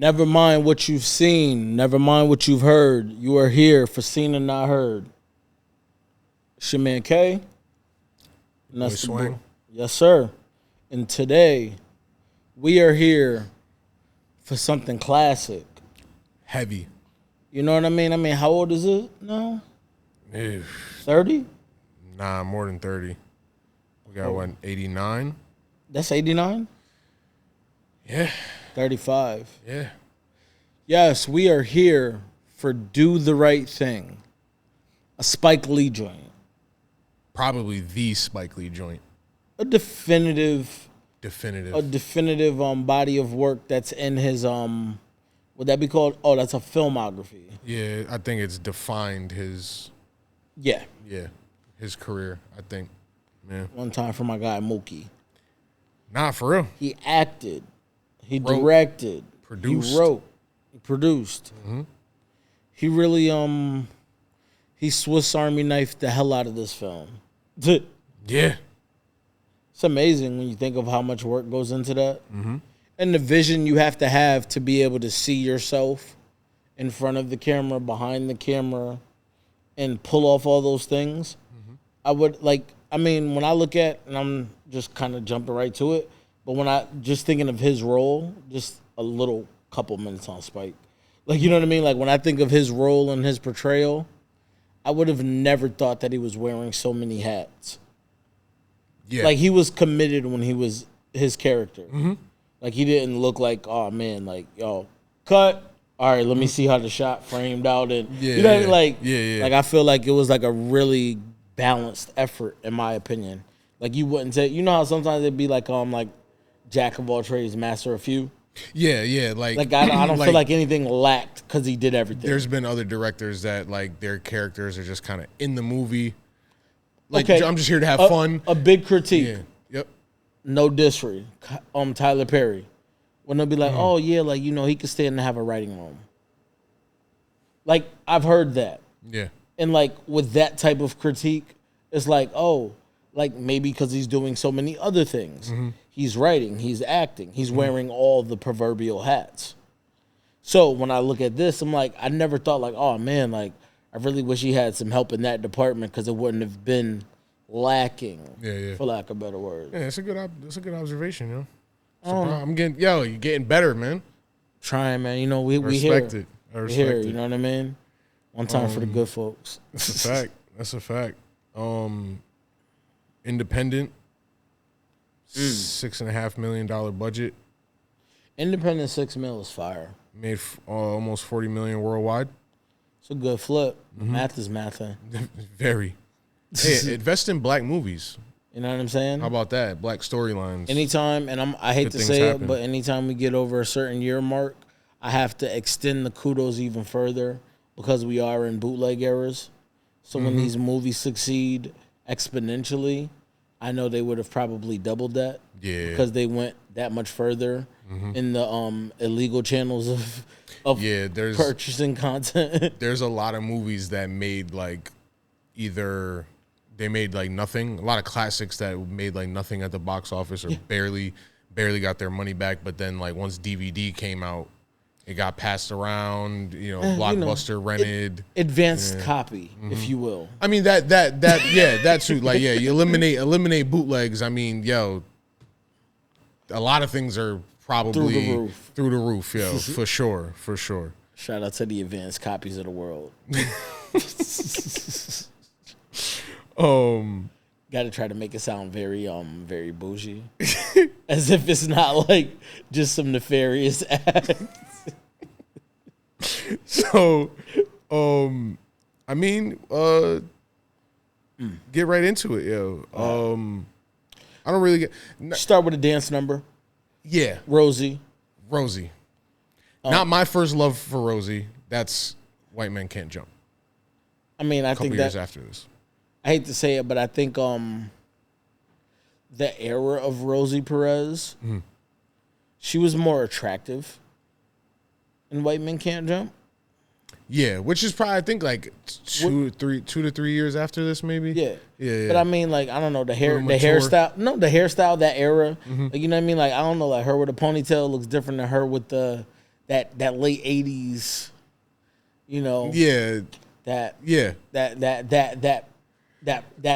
Never mind what you've seen. Never mind what you've heard. You are here for seen and not heard. It's your man K. And that's the Swing. Yes, sir. And today, we are here for something classic. Heavy. You know what I mean? How old is it now? 30? Nah, more than 30. We got one 89. That's 89? Yeah. 35. Yeah. Yes, we are here for Do the Right Thing. A Spike Lee joint. Probably the Spike Lee joint. A definitive Definitive. body of work that's in his would that be called? Oh, that's a filmography. Yeah, I think it's defined his his career, I think. Yeah. One time for my guy Mookie. Nah, for real. He acted. He Wrote, directed. produced. He wrote. He produced. Mm-hmm. He really he Swiss Army knifed the hell out of this film. Yeah. It's amazing when you think of how much work goes into that. Mm-hmm. And the vision you have to be able to see yourself in front of the camera, behind the camera, and pull off all those things. Mm-hmm. I would when I look at, and I'm just kind of jumping right to it, but when I just thinking of his role, just a little couple minutes on Spike. Like, you know what I mean? Like, when I think of his role and his portrayal, I would have never thought that he was wearing so many hats. Yeah. Like, he was committed when he was his character. Mm-hmm. Like, he didn't look like, oh, man, like, yo, cut. All right, let me see how the shot framed out. And, like, I feel like it was like a really balanced effort, in my opinion. Like, you wouldn't say, you know how sometimes it'd be like jack of all trades, master of few? Yeah. Like I don't feel like anything lacked because he did everything. There's been other directors that, like, their characters are just kind of in the movie. Like, okay. I'm just here to have fun. A big critique. Yeah. Yep. No disrespect. Tyler Perry. When they'll be like, oh, yeah, like, he could stand and have a writing room. Like, I've heard that. Yeah. And, like, with that type of critique, it's like, oh, like, maybe because he's doing so many other things. Mm-hmm. He's writing, he's acting, he's wearing all the proverbial hats. So when I look at this, I'm like, I never thought, like, oh, man, like, I really wish he had some help in that department because it wouldn't have been lacking, for lack of better words. Yeah, it's a good observation, yo. You're getting better, man. Trying, man. We respect here. It. I respect we here, it. you know what I mean? One time for the good folks. That's a fact. That's a fact. Independent, $6.5 million budget. Independent $6 million is fire. Made almost $40 million worldwide. It's a good flip. Mm-hmm. Math is mathing. Very. Hey, invest in black movies. You know what I'm saying? How about that? Black storylines. Anytime, and I hate to say it, but anytime we get over a certain year mark, I have to extend the kudos even further because we are in bootleg eras. So when these movies succeed exponentially, I know they would have probably doubled that. Yeah. Because they went that much further in the illegal channels of purchasing content. There's a lot of movies that made either they made nothing. A lot of classics that made nothing at the box office or barely got their money back. But then once DVD came out, it got passed around. Blockbuster rented advanced copy, if you will. I mean that that's true. You eliminate bootlegs. I mean, a lot of things are probably through the roof, for sure. Shout out to the advanced copies of the world. Got to try to make it sound very very bougie, as if it's not just some nefarious act. So, I mean, get right into it, yo. I don't really get. Start with a dance number. Yeah, Rosie. Not my first love for Rosie. That's White Men Can't Jump. I mean, I think that years after this. I hate to say it, but I think the era of Rosie Perez, she was more attractive in White Men Can't Jump. Yeah, which is probably, I think, 2 to 3 years after this, maybe. Yeah. But I mean, I don't know, the hairstyle. No, the hairstyle, that era. You know what I mean? I don't know, her with a ponytail looks different than her with that that late 80s, you know. Yeah. That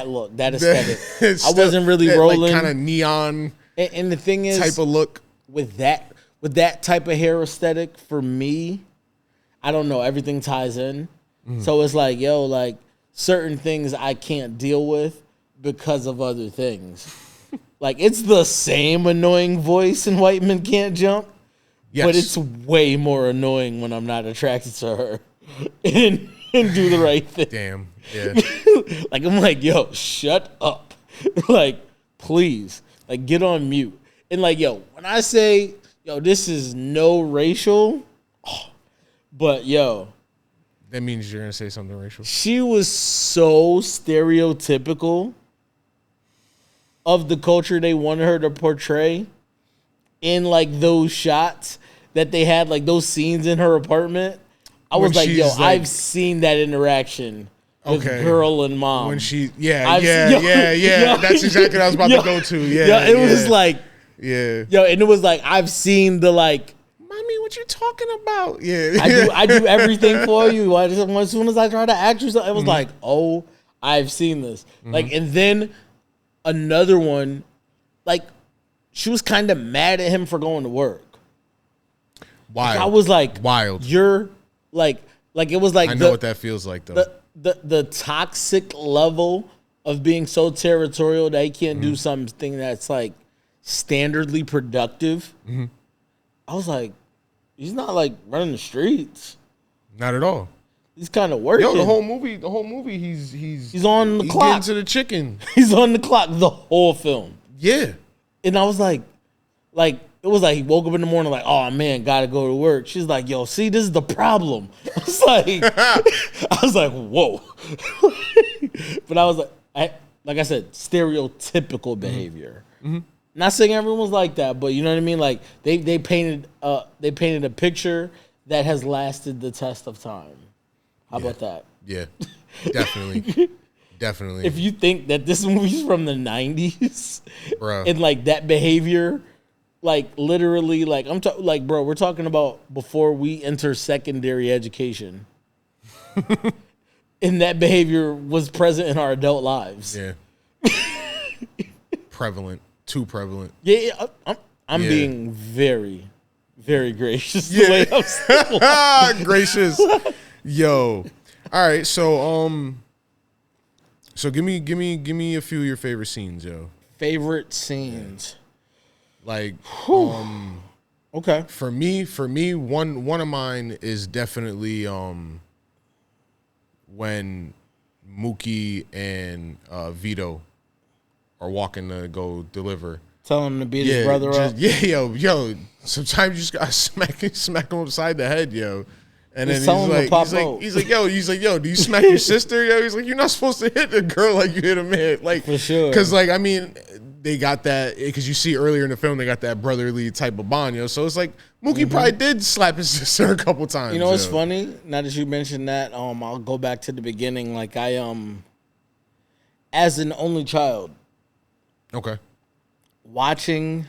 look, that aesthetic. I wasn't really rolling. Like kind of neon. And the thing is, type of look with that type of hair aesthetic, for me, I don't know. Everything ties in. So it's like, yo, like certain things I can't deal with because of other things. Like it's the same annoying voice in White Men Can't Jump, but it's way more annoying when I'm not attracted to her and do the right thing. Damn. Yeah. Like I'm like, yo, shut up. Like, please. Like, get on mute. And like, yo, when I say, yo, this is no racial, but yo. That means you're going to say something racial. She was so stereotypical of the culture they wanted her to portray in like those shots that they had, like those scenes in her apartment. I was like, yo, I've seen that interaction with girl and mom. When she, yeah. That's exactly what I was about to go to. Yeah, it was like, and it was like, I've seen the like, mommy, what you talking about? Yeah, I do everything for you. As soon as I try to act you something, it was like, oh, I've seen this. Like, and then another one, like, she was kind of mad at him for going to work. Wild. Like, I was like, wild. You're like it was like I know what that feels like though. The toxic level of being so territorial that he can't do something that's like standardly productive. I was like, he's not like running the streets. Not at all. He's kind of working. Yo, the whole movie, he's on the clock. Getting to the chicken. He's on the clock the whole film. Yeah. And I was like, it was like he woke up in the morning like, oh man, gotta go to work. She's like, yo, see, this is the problem. I was like, whoa. But I was like I said, stereotypical behavior. Not saying everyone's like that, but you know what I mean. Like they painted a picture that has lasted the test of time. How about that? Yeah, definitely. Definitely. If you think that this movie's from the 90s, bro, and like that behavior, like literally, like bro, we're talking about before we enter secondary education, and that behavior was present in our adult lives. Yeah, prevalent, too prevalent. Yeah, I'm being very, very gracious. The way I'm still. Gracious, yo. All right, so give me a few of your favorite scenes, yo. Favorite scenes, like, okay. For me, one of mine is definitely when Mookie and Vito are walking to go deliver. Tell him to beat his brother up. Yeah, yo. Sometimes you just gotta smack him upside the head, yo. And then he's like, yo, do you smack your sister? Yo, he's like, you're not supposed to hit a girl like you hit a man. Like, for sure. Because, like, I mean, they got that, because you see earlier in the film, they got that brotherly type of bond, yo. So it's like, Mookie probably did slap his sister a couple times. You know what's funny? Now that you mentioned that, I'll go back to the beginning. Like, I, as an only child. Okay. Watching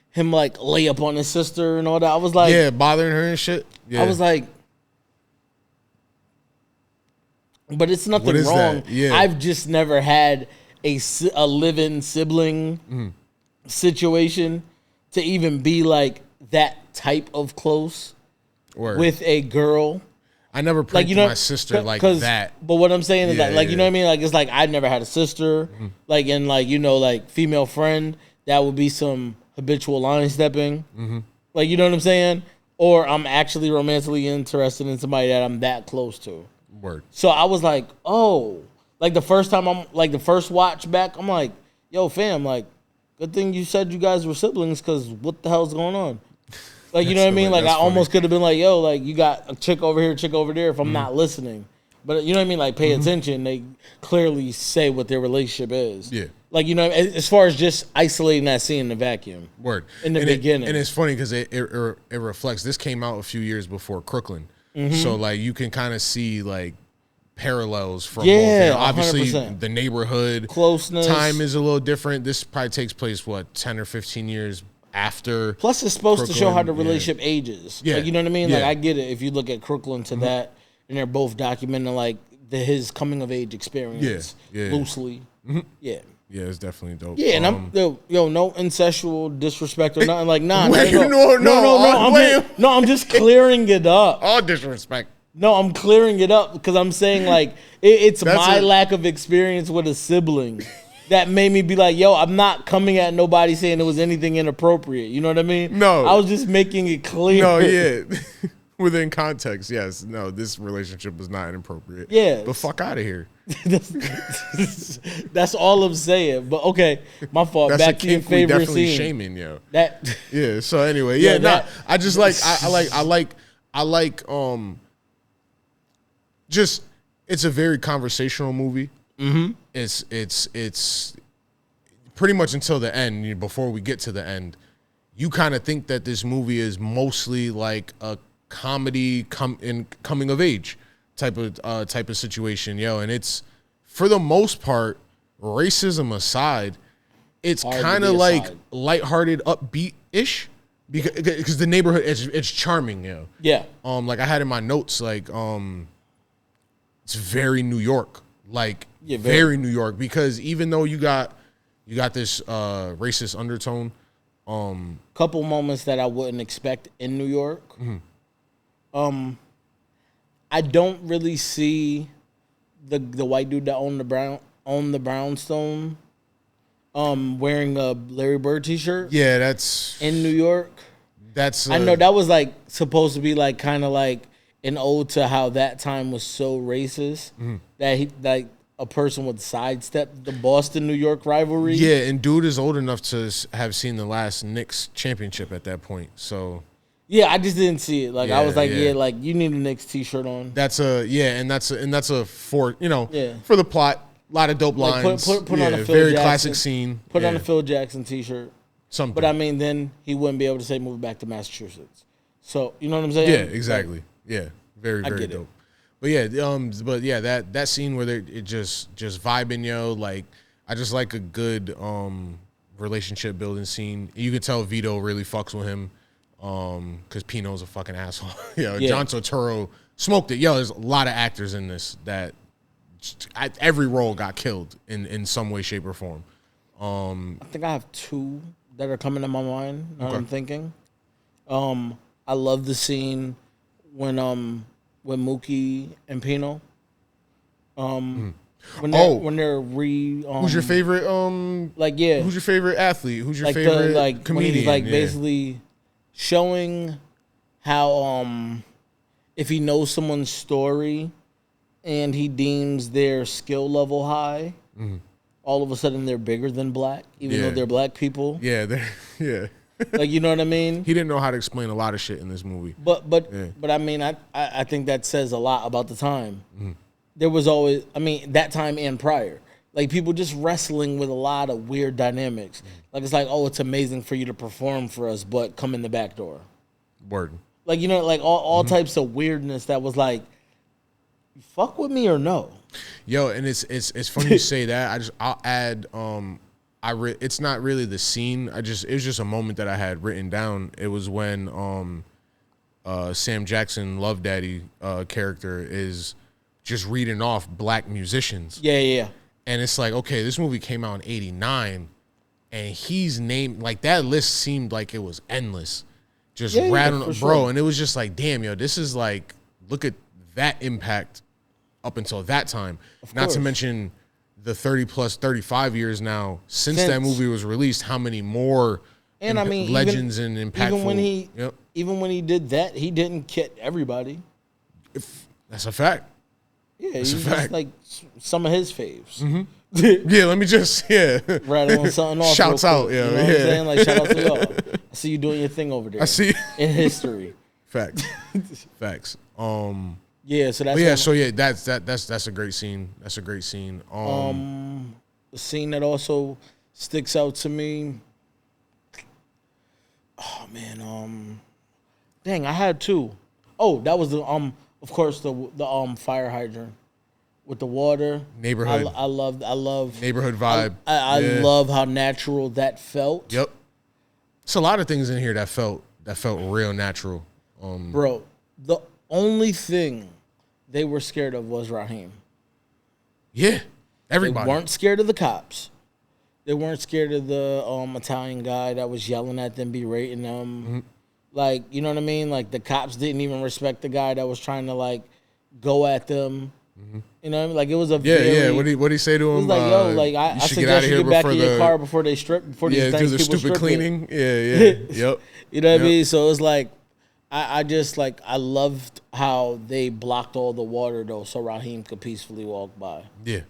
him, like, lay up on his sister and all that, I was like. Yeah, bothering her and shit. Yeah. I was like. But it's nothing wrong. Yeah. I've just never had a living sibling situation to even be like that type of close with a girl. I never pranked my sister like that. But what I'm saying is that, like, you know what I mean? Like, it's like I never had a sister, like, and like, you know, like female friend, that would be some habitual line stepping. Like, you know what I'm saying? Or I'm actually romantically interested in somebody that I'm that close to. Word. So I was like, oh, like the first time the first watch back, I'm like, yo, fam, like, good thing you said you guys were siblings, because what the hell's going on? Like, you know what I mean? Like, I almost could have been like, yo, like, you got a chick over here, chick over there, if I'm not listening. But you know what I mean? Like, pay attention. They clearly say what their relationship is. Yeah. Like, you know, as far as just isolating that scene in the vacuum. Word. In the beginning. And it's funny because it reflects, this came out a few years before Crooklyn. So, like, you can kind of see, like, parallels from both. You know, obviously, 100%. the neighborhood. Closeness. Time is a little different. This probably takes place, 10 or 15 years after. Plus, it's supposed to show how the Crooklyn, relationship ages. Yeah. Like, you know what I mean? Like, Yeah. I get it. If you look at Crooklyn to that, and they're both documenting like his coming of age experience Yeah. loosely. Yeah. Yeah, it's definitely dope. Yeah, and I'm no incestual disrespect or nothing. Like, nah, Wait, no. I'm just clearing it up. All disrespect. No, I'm clearing it up because I'm saying like it's my lack of experience with a sibling that made me be like, yo, I'm not coming at nobody saying it was anything inappropriate. You know what I mean? No, I was just making it clear. No, yeah. Within context, yes. No, this relationship was not inappropriate. Yeah. But fuck out of here. That's all I'm saying. But okay, my fault. That's Back to your favorite definitely scene. Shaming, yo. That Yeah. So anyway, yeah. I just like just it's a very conversational movie. Mm-hmm. It's pretty much until the end. Before we get to the end, you kind of think that this movie is mostly like a comedy coming of age type of situation, yo. And it's, for the most part, racism aside, it's kind of like lighthearted, upbeat-ish because the neighborhood it's charming, yo. Yeah. Like I had in my notes, like it's very New York, like very New York, because even though you got this racist undertone, couple moments that I wouldn't expect in New York. Mm-hmm. I don't really see the white dude that owned the brownstone wearing a Larry Bird t-shirt. Yeah, that's in New York. That's I know that was like supposed to be like kind of like an ode to how that time was so racist that he like a person would sidestep the Boston New York rivalry. Yeah, and dude is old enough to have seen the last Knicks championship at that point. So yeah, I just didn't see it. Like I was like, yeah, like you need a Knicks t-shirt on. That's a for for the plot. A lot of dope like lines. Put on a Phil very Jackson, classic scene. Put on a Phil Jackson t-shirt. Something. But I mean, then he wouldn't be able to say move back to Massachusetts. So you know what I'm saying? Yeah, exactly. Like, very dope. But that scene where it just vibing, yo. Like I just like a good relationship building scene. You can tell Vito really fucks with him. Because Pino's a fucking asshole. John Turturro smoked it. Yo, there's a lot of actors in this that every role got killed in some way, shape, or form. I think I have two that are coming to my mind. Now I'm thinking. I love the scene when Mookie and Pino. When they're who's your favorite? Who's your favorite athlete? Who's your favorite comedian? When he's like basically showing how if he knows someone's story and he deems their skill level high, all of a sudden they're bigger than black, even though they're black people. Like, you know what I mean? He didn't know how to explain a lot of shit in this movie. But I mean, I think that says a lot about the time. There was always, I mean, that time and prior. Like, people just wrestling with a lot of weird dynamics. Like, it's like, oh, it's amazing for you to perform for us, but come in the back door. Word. Like, you know, like all types of weirdness that was like, you fuck with me or no? Yo, and it's funny you say that. I'll add, it's not really the scene. It was just a moment that I had written down. It was when Sam Jackson, Love Daddy character is just reading off black musicians. Yeah. And it's like, okay, this movie came out in '89, and he's named, like, that list seemed like it was endless. Just rattling, bro. Sure. And it was just like, damn, yo, this is like, look at that impact up until that time. Not to mention the 35 years now since that movie was released, how many more and I mean, legends and impactful. Even when he did that, he didn't get everybody. That's a fact. Yeah, he's just like some of his faves. Yeah, let me just rattle on something off. Shouts out, you know what I'm saying? Like, shout out to y'all. I see you doing your thing over there. I see in history. Facts. Yeah, so that's a great scene. That's a great scene. The scene that also sticks out to me. Oh man, dang, I had two. Oh, that was the of course the fire hydrant with the water. Neighborhood. I love neighborhood vibe. I love how natural that felt. Yep. It's a lot of things in here that felt real natural. Bro, the only thing they were scared of was Raheem. Yeah, everybody. They weren't scared of the cops. They weren't scared of the Italian guy that was yelling at them, berating them. Mm-hmm. Like, you know what I mean? Like, the cops didn't even respect the guy that was trying to, like, go at them. Mm-hmm. You know what I mean? Like, it was a yeah. What did he say to him? It was like, yo, like, I suggest you get back in your car before they strip, before these do the people stupid strip cleaning. It. Yeah, yep. You know what I mean? So it's like, I just, like, I loved how they blocked all the water, though, so Raheem could peacefully walk by. Yeah.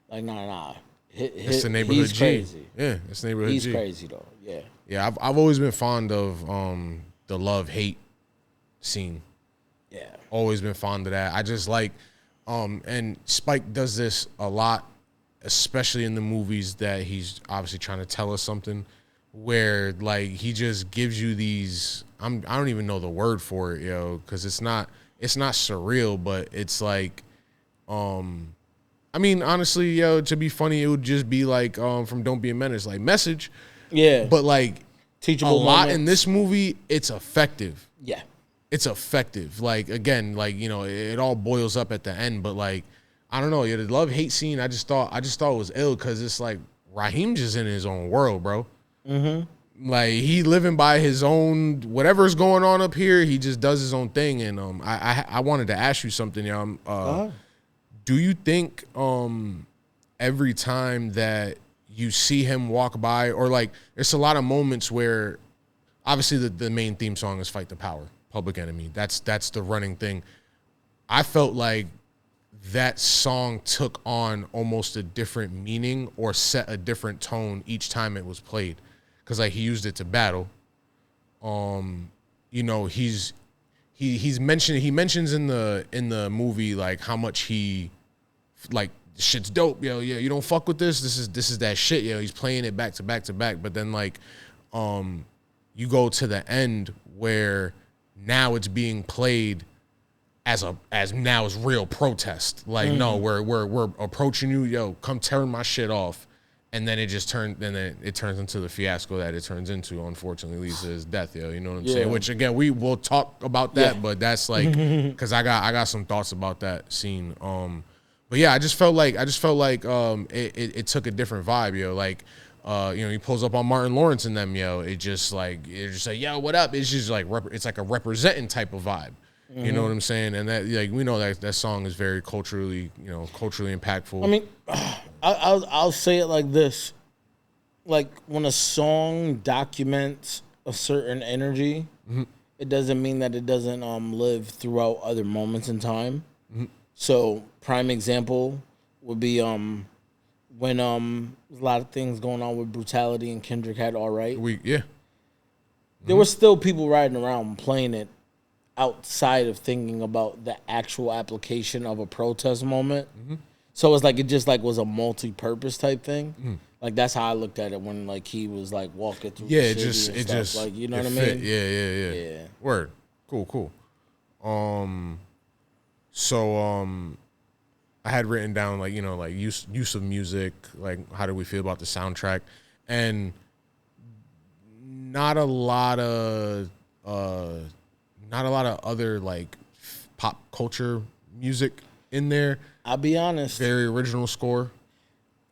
Like, nah. It's the neighborhood he's G. Crazy. Yeah, it's neighborhood G. He's G. crazy, though. Yeah. Yeah, I've always been fond of the love-hate scene. Yeah. Always been fond of that. I just like, and Spike does this a lot, especially in the movies that he's obviously trying to tell us something, where like he just gives you these. I don't even know the word for it, because it's not surreal, but it's like, I mean, honestly, to be funny, it would just be like from Don't Be a Menace, like Message. Yeah. But like teachable a lot moments. in this movie, it's effective. Yeah. It's effective. Like, again, like, it all boils up at the end, but like, I don't know. Yeah, the love-hate scene, I just thought it was ill because it's like Raheem just in his own world, bro. Mm-hmm. Like, he living by his own, whatever's going on up here, he just does his own thing. And I wanted to ask you something, do you think every time that you see him walk by, or like there's a lot of moments where obviously the main theme song is Fight the Power, Public Enemy. That's the running thing. I felt like that song took on almost a different meaning or set a different tone each time it was played. Cause like he used it to battle. He mentions in the movie like how much he like shit's dope, yo. Yeah, you don't fuck with this. This is that shit, yo. He's playing it back to back to back. But then like, you go to the end where now it's being played as real protest. Like, no, we're approaching you, yo. Come tearing my shit off. And then it turns into the fiasco that it turns into, unfortunately, leads to his death, yo. You know what I'm saying? Which again, we will talk about that, but that's like, because I got some thoughts about that scene. But yeah, I just felt like it took a different vibe, yo. Like, he pulls up on Martin Lawrence and them, yo. It's just like, yo, what up? It's just like it's like a representing type of vibe. Mm-hmm. You know what I'm saying? And that, like, we know that song is very culturally impactful. I mean, I'll say it like this: like when a song documents a certain energy, it doesn't mean that it doesn't live throughout other moments in time. Mm-hmm. So, prime example would be when a lot of things going on with Brutality and Kendrick had All Right. There were still people riding around playing it outside of thinking about the actual application of a protest moment. Mm-hmm. So it's like it just like was a multi-purpose type thing. Mm-hmm. Like that's how I looked at it when like he was like walking through. Yeah, the city and stuff. Like, you know what I mean? Yeah. Word. Cool. So I had written down like use of music, like how do we feel about the soundtrack, and not a lot of other like pop culture music in there. I'll be honest. Very original score.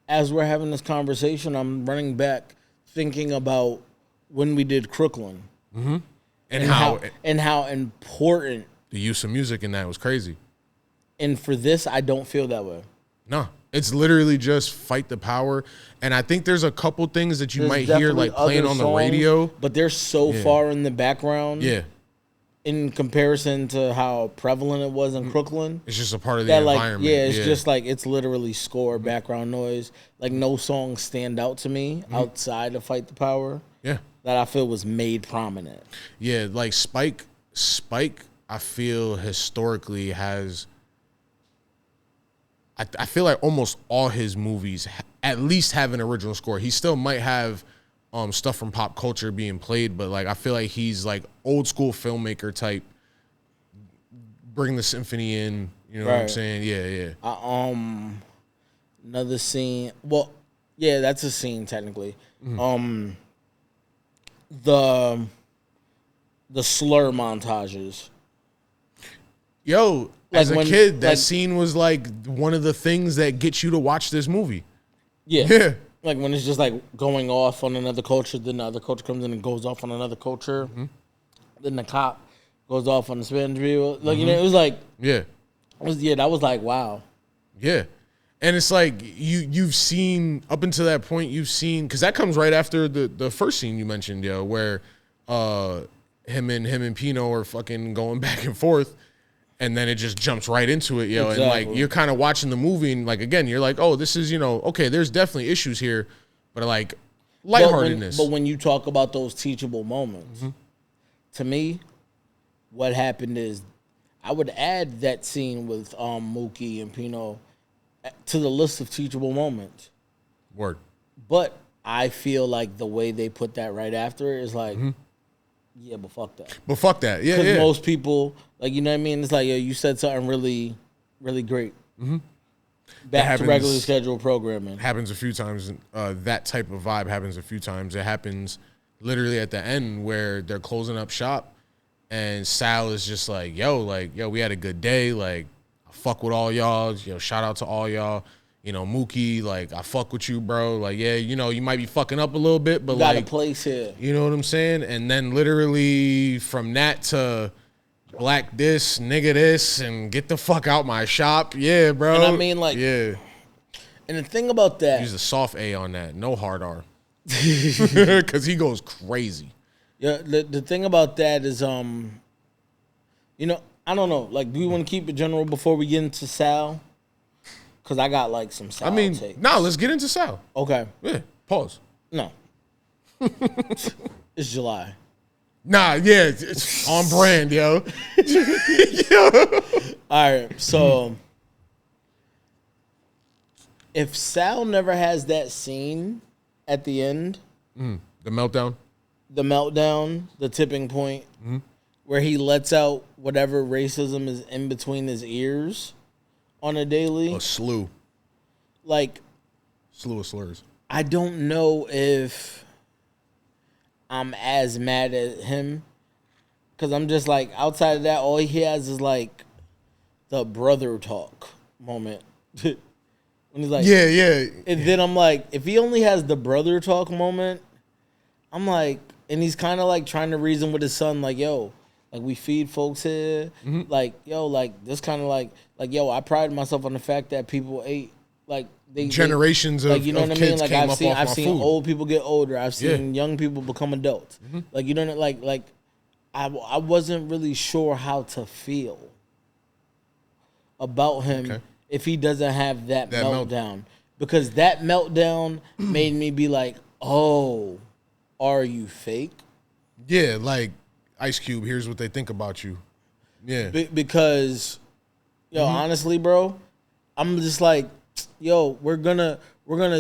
As we're having this conversation, I'm running back thinking about when we did Crooklyn. Mm-hmm. And how important the use of music in that was crazy. And for this, I don't feel that way. No, it's literally just Fight the Power. And I think there's a couple things that you might hear like playing on the radio. But they're so far in the background. Yeah. In comparison to how prevalent it was in Crooklyn. It's just a part of the environment. It's just like it's literally score, background noise. Like no songs stand out to me outside of Fight the Power. Yeah. That I feel was made prominent. Yeah, like Spike, I feel historically has... I feel like almost all his movies at least have an original score. He still might have stuff from pop culture being played, but like I feel like he's like old school filmmaker type. Bring the symphony in, you know what I'm saying? Yeah. Another scene. Well, yeah, that's a scene technically. Mm-hmm. the slur montages. Yo, Like as a when- kid, that like- scene was like one of the things that get you to watch this movie. Yeah. Yeah. Like when it's just like going off on another culture, then the other culture comes in and goes off on another culture. Mm-hmm. Then the cop goes off on the Spanish video. Like, you know, it was like, Yeah. that was like, wow. Yeah. And it's like you've seen up until that point, you've seen, because that comes right after the first scene you mentioned, yo, where him and Pino are fucking going back and forth, and then it just jumps right into it, yo. Exactly. And like you're kind of watching the movie, and like again, you're like, oh, this is, you know, okay, there's definitely issues here, but like lightheartedness. But when you talk about those teachable moments, to me, what happened is I would add that scene with Mookie and Pino to the list of teachable moments. Word. But I feel like the way they put that right after it is like, yeah, but fuck that. But fuck that. Yeah, Because yeah. most people, like, you know what I mean? It's like, yo, you said something really, really great. Back to happens- regular scheduled programming. Happens a few times. That type of vibe happens a few times. It happens literally at the end where they're closing up shop, and Sal is just like, yo, we had a good day. Like, I fuck with all y'all. Yo, shout out to all y'all. You know, Mookie, like, I fuck with you, bro. Like, yeah, you know, you might be fucking up a little bit, but Got like, a place here. you know what I'm saying? And then literally from that to black this, nigga this, and get the fuck out my shop. Yeah, bro. And I mean, like- yeah. And the thing about that, Use a soft A on that. No hard R. Because he goes crazy. yeah, the thing about that is, you know, I don't know. Like, do we want to keep it general before we get into Sal? Because I got like some Sal I mean, takes. let's get into Sal. Okay. Yeah, pause. No. It's July. Nah, yeah, it's on brand, yo. All right, so if Sal never has that scene at the end, The meltdown. the meltdown, the tipping point, where he lets out whatever racism is in between his ears on a daily, A slew. like, Slew of slurs. I don't know if I'm as mad at him, because I'm just like, outside of that, all he has is like the brother talk moment. When he's like, Yeah, yeah. and then I'm like, if he only has the brother talk moment, I'm like, and he's kind of like trying to reason with his son, like, yo, like, we feed folks here, like, yo, like, this kind of like, yo, I pride myself on the fact that people ate, like, Generations like, of, you know of what I mean? kids Like, came I've up seen, off I've my seen food. old people get older. I've seen Yeah. young people become adults. Like, you know, like, I wasn't really sure how to feel about him Okay. if he doesn't have that That meltdown, because that meltdown made me be like, oh, are you fake? Yeah, like Ice Cube, here's what they think about you. Yeah. Because, yo, honestly, bro, I'm just like, yo, we're gonna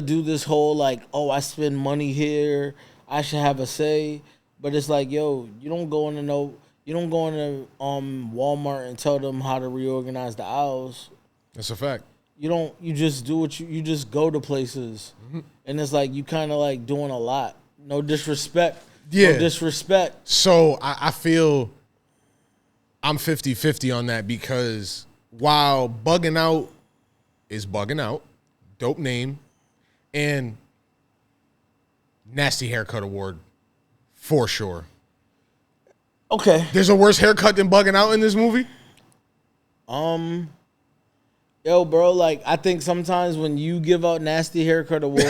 do this whole like, oh, I spend money here, I should have a say, but it's like, yo, you don't go into Walmart and tell them how to reorganize the aisles. That's a fact. You just do what you just go to places, and it's like you kind of like doing a lot. No disrespect. Yeah. No disrespect. So I feel I'm 50-50 on that, because while Bugging Out is Bugging Out, dope name, and nasty haircut award for sure. Okay. There's a worse haircut than Bugging Out in this movie? Yo, bro, like, I think sometimes when you give out nasty haircut awards,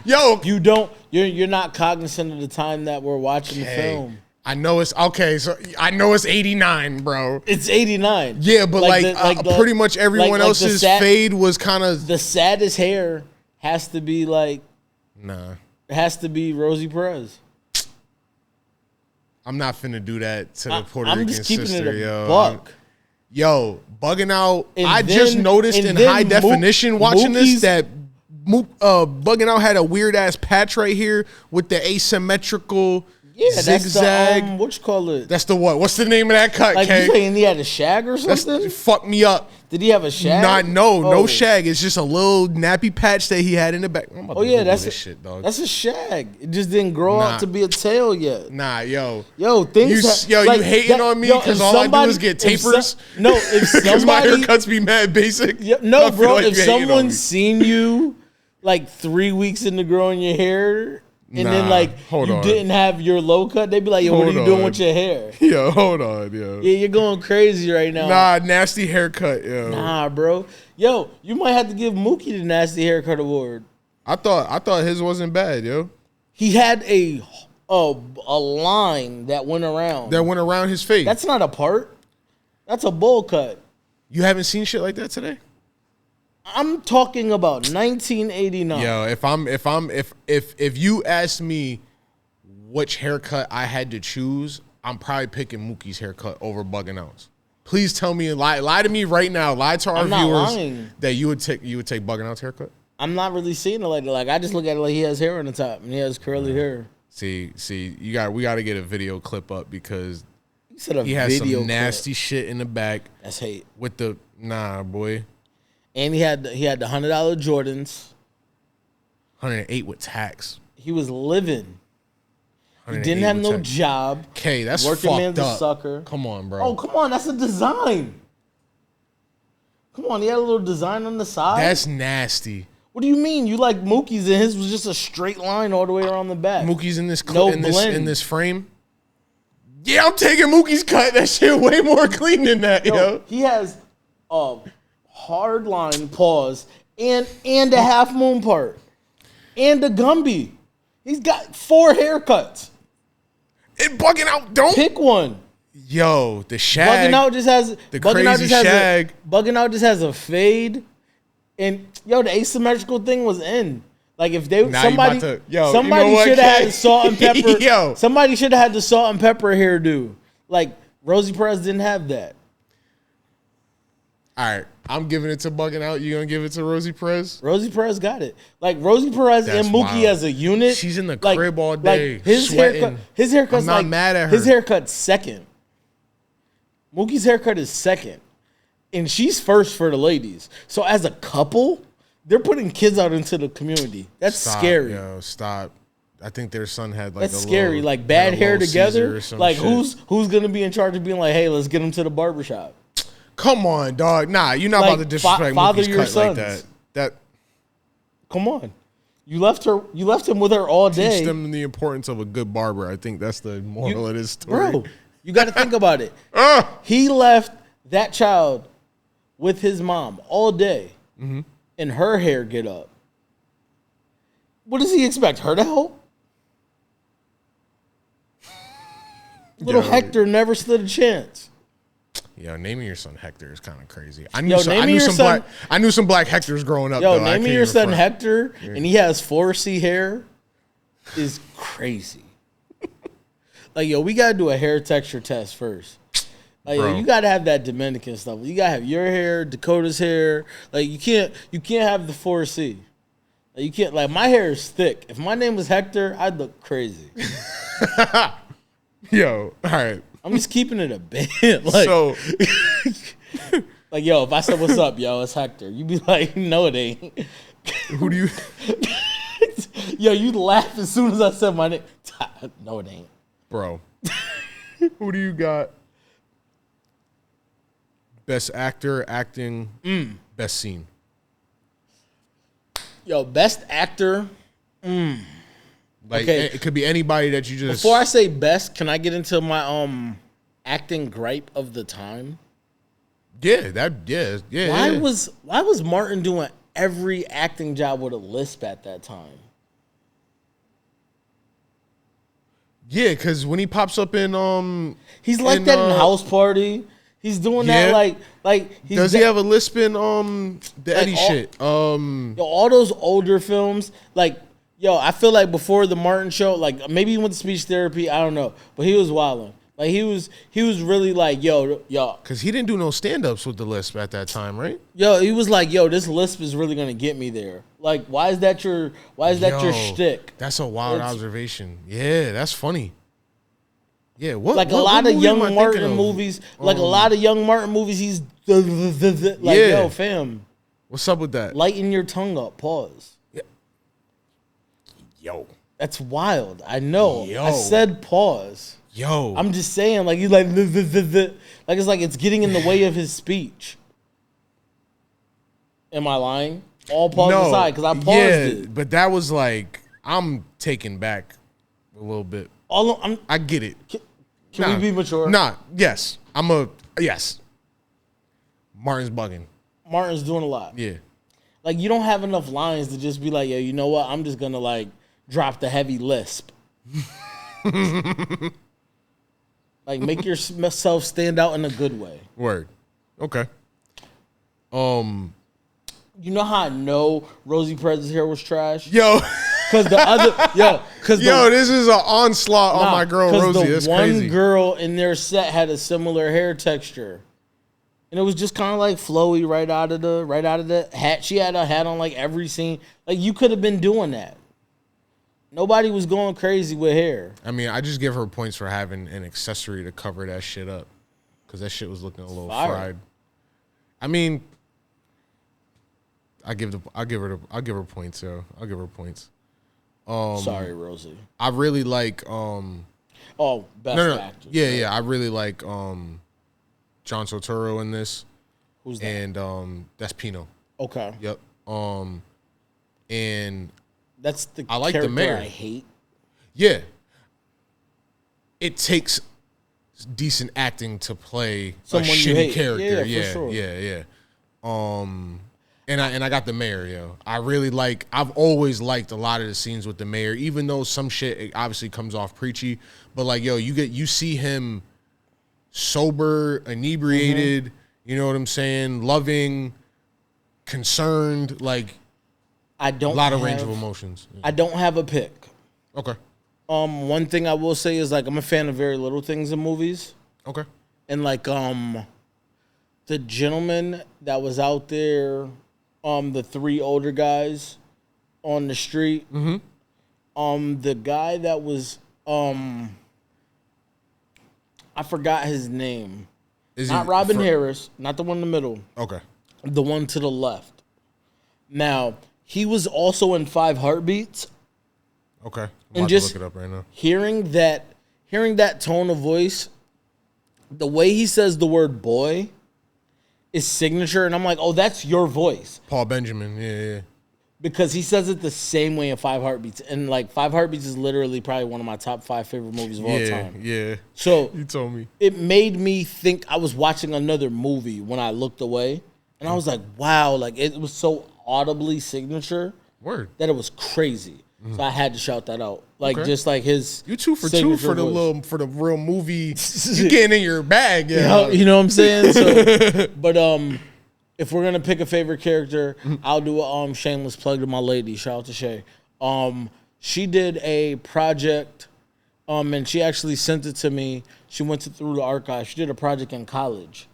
Yo, you're not cognizant of the time that we're watching the film. I know it's okay. So I know it's 89, bro. It's 89. Yeah, but pretty much everyone the else's fade was kind of the saddest hair has to be like nah. it has to be Rosie Perez. I'm not finna do that to the Puerto I'm Rican just keeping sister, it a yo. buck. Yo, Bugging Out. And I just then- noticed and in then high definition watching Mookie's- this that Bugging Out had a weird ass patch right here with the asymmetrical Yeah, zigzag. that's the what you call it? That's the what? What's the name of that cut, Like K? you saying he had a shag or something? Fuck me up. Did he have a shag? No shag. It's just a little nappy patch that he had in the back. Oh yeah, that's this shit, dog. That's a shag. It just didn't grow out to be a tail yet. Nah, yo, things. You hating on me because all I do is get tapers? If because my somebody haircuts be mad basic. Yeah, no, bro. Like if someone's seen you like 3 weeks into growing your hair. And then, like, you didn't have your low cut. They'd be like, yo, what are you doing with your hair? Yo, hold on, yo. Yeah, you're going crazy right now. Nah, nasty haircut, yo. Nah, bro. Yo, you might have to give Mookie the nasty haircut award. I thought his wasn't bad, yo. He had a line that went around. That went around his face. That's not a part. That's a bowl cut. You haven't seen shit like that today? I'm talking about 1989. Yo, if you ask me which haircut I had to choose, I'm probably picking Mookie's haircut over Bugging Out's. Please tell me, lie to me right now, lie to our viewers that you would take Bugging Out's haircut. I'm not really seeing it like that. Like I just look at it like he has hair on the top and he has curly hair. See, we got to get a video clip up because he has some nasty shit in the back. That's hate. With the boy. And he had the $100 Jordans. 108 with tax. He was living. He didn't have no job. Okay, that's working fucked man's up. A sucker. Come on, bro. Oh, come on, that's a design. Come on, he had a little design on the side. That's nasty. What do you mean? You like Mookie's and his was just a straight line all the way around the back. Mookie's in this in this frame. Yeah, I'm taking Mookie's cut. That shit way more clean than that, yo. He has hard line pause and a half moon part and a Gumby. He's got 4 haircuts. And Bugging Out don't pick one. Yo, the shag. Bugging Out just has the crazy shag. Bugging Out just has a fade, and yo, the asymmetrical thing was in. Like if they somebody should have had the salt and pepper. Yo, somebody should have had the salt and pepper hairdo. Like Rosie Perez didn't have that. All right, I'm giving it to Bugging Out. You gonna give it to Rosie Perez? Rosie Perez got it. Like Rosie Perez and Mookie as a unit. She's in the crib all day. Like his haircut's I'm not mad at her. His haircut's second. Mookie's haircut is second, and she's first for the ladies. So as a couple, they're putting kids out into the community. That's scary. Yo, stop. I think their son had like that's scary. Like bad hair together. Like who's gonna be in charge of being like, hey, let's get him to the barbershop. Come on, dog. Nah, you're not about to disrespect Mookie's cut like that. That. Come on. You left him with her all day. Teach them the importance of a good barber. I think that's the moral of this story. Bro, you got to think about it. He left that child with his mom all day in her hair get up. What does he expect? Her to help? Little Hector never stood a chance. Yo, naming your son Hector is kind of crazy. I knew some black Hectors growing up. Yo, naming your son Hector and he has 4C hair is crazy. Like, yo, we gotta do a hair texture test first. Like, yo, you gotta have that Dominican stuff. You gotta have your hair, Dakota's hair. Like, you can't have the 4C. Like, you can't. Like, my hair is thick. If my name was Hector, I'd look crazy. Yo, all right. I'm just keeping it a bit. Like, so, like, yo, if I said, what's up, yo, it's Hector. You'd be like, no, it ain't. Who do you? Yo, you'd laugh as soon as I said my name. No, it ain't. Bro. Who do you got? Best actor, acting, best scene. Yo, best actor. Like, okay. It could be anybody that you just... Before I say best, can I get into my acting gripe of the time? Yeah. Why was Martin doing every acting job with a lisp at that time? Yeah, because when he pops up in... He's like that in House Party. He's doing that like he's does he have a lisp in the Eddie shit? Yo, all those older films, like... Yo, I feel like before the Martin show, like maybe he went to speech therapy, I don't know, but he was wilding. Like he was really like, yo, because he didn't do no stand-ups with the lisp at that time, right? Yo, he was like, yo, this lisp is really gonna get me there. Like, why is that your shtick? That's a wild observation. Yeah, that's funny. Yeah, what? Like what, a lot what of movie am I young thinking Martin of? movies, like a lot of young Martin movies, he's like, Yeah. yo, fam, What's up with that? lighten your tongue up. Pause. Yo. That's wild. I know. Yo. I said pause. Yo. I'm just saying, like, you like it's like it's getting in the way of his speech. Am I lying? All pause aside, because I paused it. But that was like, I'm taken back a little bit. I get it. Can we be mature? Nah, yes. Yes. Martin's bugging. Martin's doing a lot. Yeah. Like, you don't have enough lines to just be like, yo, you know what? I'm just going to, like, drop the heavy lisp. Like, make yourself stand out in a good way. Word. Okay. You know how I know Rosie Perez's hair was trash? Yo. Because the other, this is an onslaught on my girl Rosie. That's crazy. One girl in their set had a similar hair texture. And it was just kind of like flowy right out of the hat. She had a hat on like every scene. Like, you could have been doing that. Nobody was going crazy with hair. I mean, I just give her points for having an accessory to cover that shit up, because that shit was looking a little fried. I mean, I'll give her points, yo. I'll give her points. Sorry, Rosie. I really like best actor. Yeah. I really like John Turturro in this. Who's that? And that's Pino. Okay. Yep. And that's the I like character the mayor. I hate. Yeah. It takes decent acting to play Someone a you shitty hate. character. Yeah, for sure. Yeah. And I got the mayor, yo. I've always liked a lot of the scenes with the mayor, even though some shit it obviously comes off preachy. But like, yo, you see him sober, inebriated, you know what I'm saying? Loving, concerned, like a lot of range of emotions. Yeah. I don't have a pick. Okay. One thing I will say is, like, I'm a fan of very little things in movies. Okay. And like the gentleman that was out there, the three older guys on the street. Mm-hmm. The guy that was I forgot his name. Not Robin Harris, not the one in the middle. Okay. The one to the left. Now, he was also in 5 Heartbeats. Okay. I'm And about just to look it up right now. hearing that tone of voice, the way he says the word boy is signature, and I'm like, oh, that's your voice. Paul Benjamin, yeah. Because he says it the same way in 5 Heartbeats. And like 5 Heartbeats is literally probably one of my top 5 favorite movies of all time. Yeah. So You told me. it made me think I was watching another movie when I looked away. And I was like, wow, like it was so audibly signature Word. that it was crazy. So I had to shout that out. Like, Okay. just like his You 2 for 2 signature for the voice. for the real movie. You getting in your bag, yeah. You know what I'm saying? So, but if we're gonna pick a favorite character, I'll do a shameless plug to my lady. Shout out to Shay. She did a project, and she actually sent it to me. She went through the archive. She did a project in college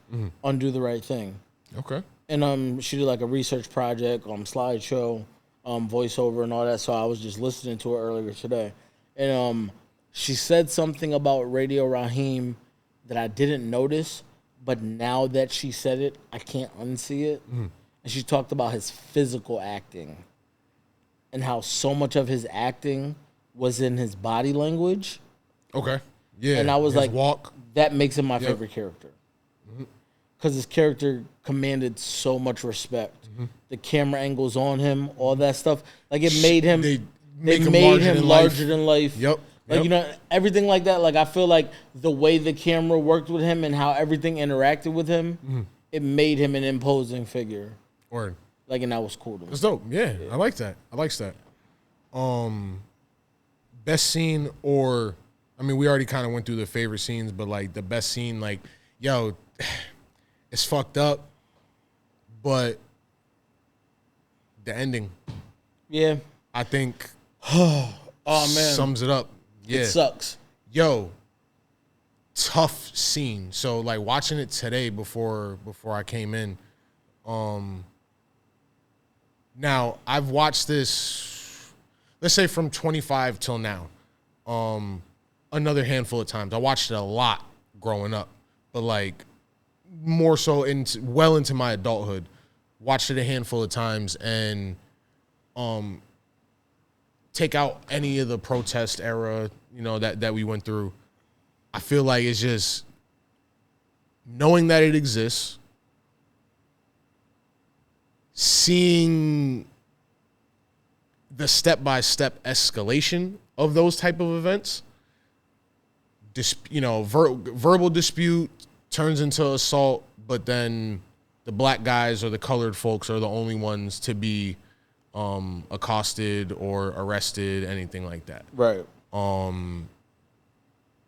on Do the Right Thing. Okay. And she did like a research project, slideshow, voiceover and all that. So I was just listening to her earlier today. And she said something about Radio Raheem that I didn't notice, but now that she said it, I can't unsee it. And she talked about his physical acting and how so much of his acting was in his body language. Okay. Yeah. And I was his like, walk. that makes him my favorite character. Because his character commanded so much respect. The camera angles on him, all that stuff. Like, it made him... They They make him made larger him than larger life. than life. Yep. Like, you know, everything like that. Like, I feel like the way the camera worked with him and how everything interacted with him, it made him an imposing figure. Word. Like, and that was cool to me. That's dope. Yeah, I like that. Best scene, or I mean, we already kind of went through the favorite scenes, but like the best scene, like, yo, it's fucked up, but the ending, Yeah. I think, Oh, man. sums it up. Yeah, It sucks. yo, tough scene. So like watching it today before I came in. Now I've watched this, let's say from 25 till now. another handful of times. I watched it a lot growing up, but like more so well into my adulthood. Watched it a handful of times, and take out any of the protest era, that we went through. I feel like it's just knowing that it exists, seeing the step-by-step escalation of those type of events. Verbal dispute turns into assault, but then the black guys or the colored folks are the only ones to be accosted or arrested, anything like that. Right. And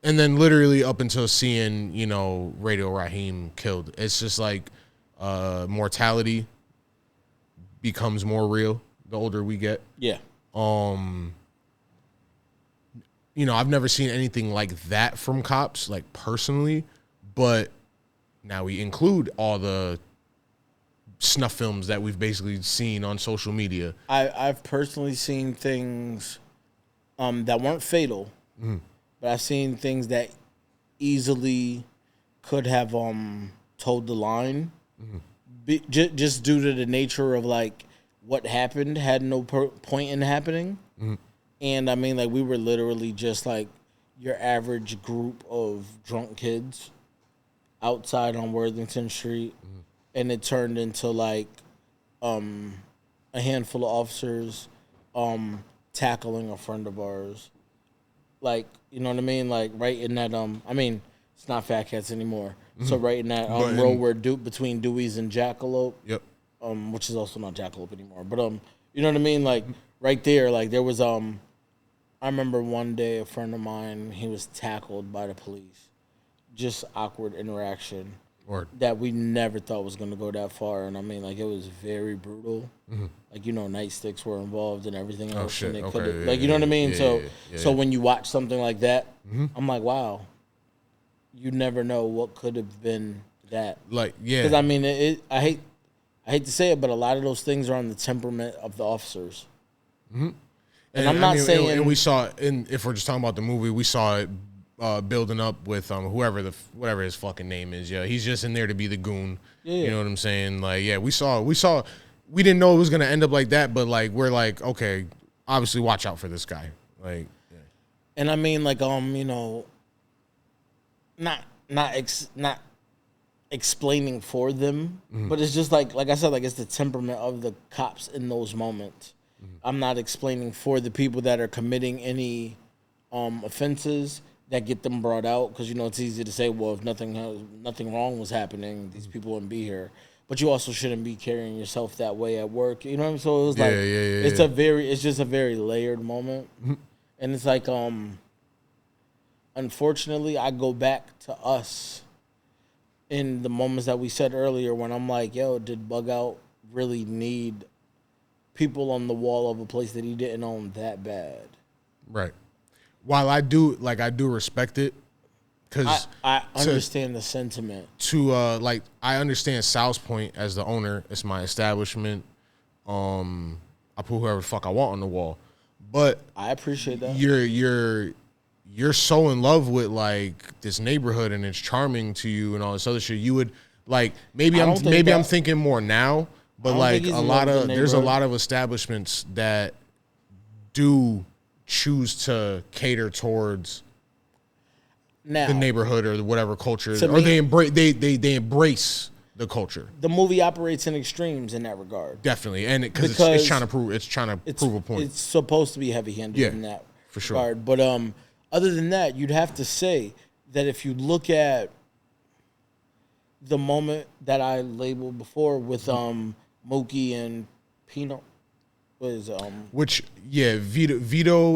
then literally up until seeing, Radio Raheem killed. It's just like mortality becomes more real the older we get. Yeah. I've never seen anything like that from cops, like personally, but now we include all the snuff films that we've basically seen on social media. I've personally seen things that weren't fatal, but I've seen things that easily could have told the line, just due to the nature of like what happened had no point in happening. And I mean, like, we were literally just like your average group of drunk kids outside on Worthington Street, and it turned into like a handful of officers tackling a friend of ours. Like, you know what I mean? Like, right in that I mean, it's not Fat Cats anymore. So right in that road where between Dewey's and Jackalope. Yep. Which is also not Jackalope anymore. But you know what I mean? Like right there, like there was I remember one day a friend of mine, he was tackled by the police. Just awkward interaction. That we never thought was going to go that far. And I mean, like, it was very brutal. Like, nightsticks were involved and everything else. Oh, shit. And Okay. like, you know what I mean? Yeah, so when you watch something like that, I'm like, wow, you never know what could have been that. Like, yeah. Because, I mean, I hate to say it, but a lot of those things are on the temperament of the officers. And I'm not saying... And we saw, if we're just talking about the movie, we saw it building up with whatever his fucking name is. Yeah, he's just in there to be the goon. Yeah. You know what I'm saying? Like, yeah, we didn't know it was gonna end up like that, but like we're like, okay, obviously watch out for this guy. Like, yeah. And I mean, like, not explaining for them, but it's just like I said, like, it's the temperament of the cops in those moments. I'm not explaining for the people that are committing any offenses that get them brought out, because it's easy to say, well, if nothing wrong was happening, these people wouldn't be here. But you also shouldn't be carrying yourself that way at work. You know what I mean? So it was like it's just a very layered moment, and it's like unfortunately, I go back to us in the moments that we said earlier when I'm like, yo, did Bug Out really need people on the wall of a place that he didn't own that bad? Right. While I do respect it, because I understand the sentiment. I understand Sal's point as the owner. It's my establishment. I put whoever the fuck I want on the wall, but I appreciate that. You're so in love with like this neighborhood and it's charming to you and all this other shit. You would like I'm thinking more now, but like there's a lot of establishments that do choose to cater towards the neighborhood or whatever culture, or they embrace the culture. The movie operates in extremes in that regard. Definitely, and because it's trying to prove a point. It's supposed to be heavy-handed in that for sure. regard. But other than that, you'd have to say that if you look at the moment that I labeled before with Mookie and Pino. Vito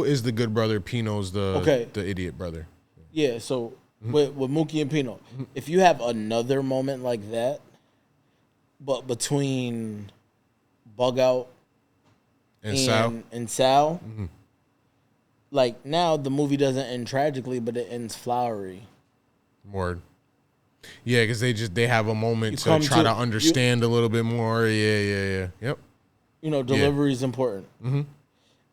is the good brother, Pino's the idiot brother. Yeah, so with Mookie and Pino, if you have another moment like that, but between Bug Out and Sal, like now the movie doesn't end tragically, but it ends flowery. Word. Yeah, because they have a moment to try to understand a little bit more. Yeah. Yep. Delivery is important.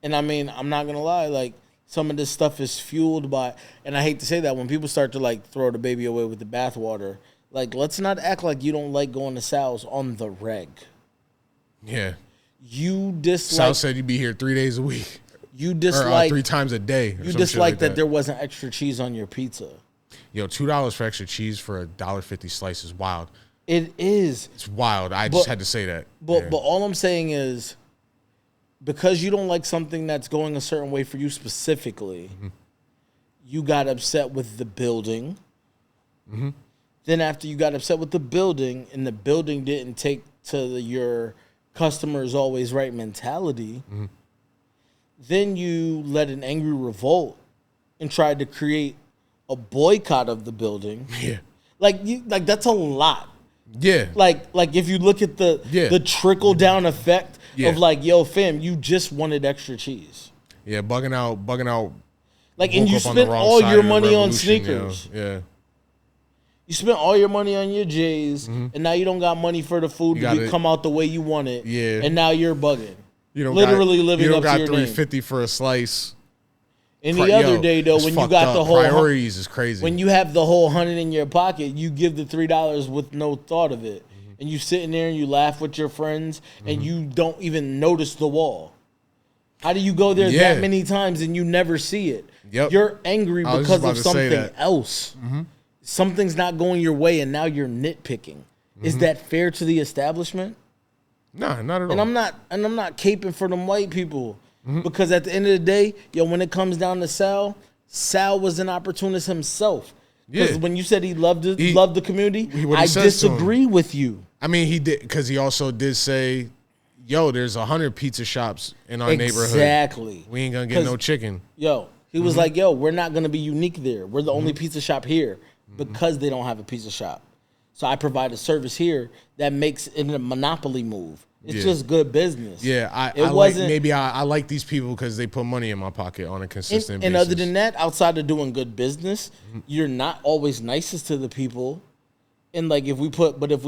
And I mean, I'm not going to lie, like, some of this stuff is fueled by, and I hate to say that, when people start to like throw the baby away with the bathwater, like let's not act like you don't like going to Sal's on the reg. Yeah. You dislike. Sal said you'd be here 3 days a week. You dislike. Or 3 times a day. You dislike like that there wasn't extra cheese on your pizza. Yo, $2 for extra cheese for a $1.50 slice is wild. It is. It's wild. I just had to say that. But all I'm saying is, because you don't like something that's going a certain way for you specifically, you got upset with the building. Then after you got upset with the building and the building didn't take to your customer is always right mentality, then you led an angry revolt and tried to create a boycott of the building. Yeah. Like that's a lot. Yeah. Like if you look at the trickle down effect of like, yo, fam, you just wanted extra cheese. Yeah, bugging out. Like, and you spent all your money on sneakers. Yeah. You spent all your money on your J's, and now you don't got money for the food to come out the way you want it. Yeah. And now you're bugging. You don't literally living up to your name. You got $3.50 for a slice. Any other day though, when you got the whole priorities is crazy. When you have the whole 100 in your pocket, you give the $3 with no thought of it, and you sitting there and you laugh with your friends, and you don't even notice the wall. How do you go there that many times and you never see it? Yep. You're angry because of something else. Something's not going your way, and now you're nitpicking. Is that fair to the establishment? Nah, not at all. And I'm not caping for them white people. Because at the end of the day, yo, when it comes down to Sal was an opportunist himself. Because when you said he loved the community, I disagree with you. I mean, he did, because he also did say, yo, there's 100 pizza shops in our neighborhood. Exactly. We ain't going to get no chicken. Yo, he was like, yo, we're not going to be unique there. We're the only pizza shop here because they don't have a pizza shop. So I provide a service here that makes it a monopoly move. It's just good business. Yeah, I like these people because they put money in my pocket on a consistent basis. And other than that, outside of doing good business, you're not always nicest to the people. And like if we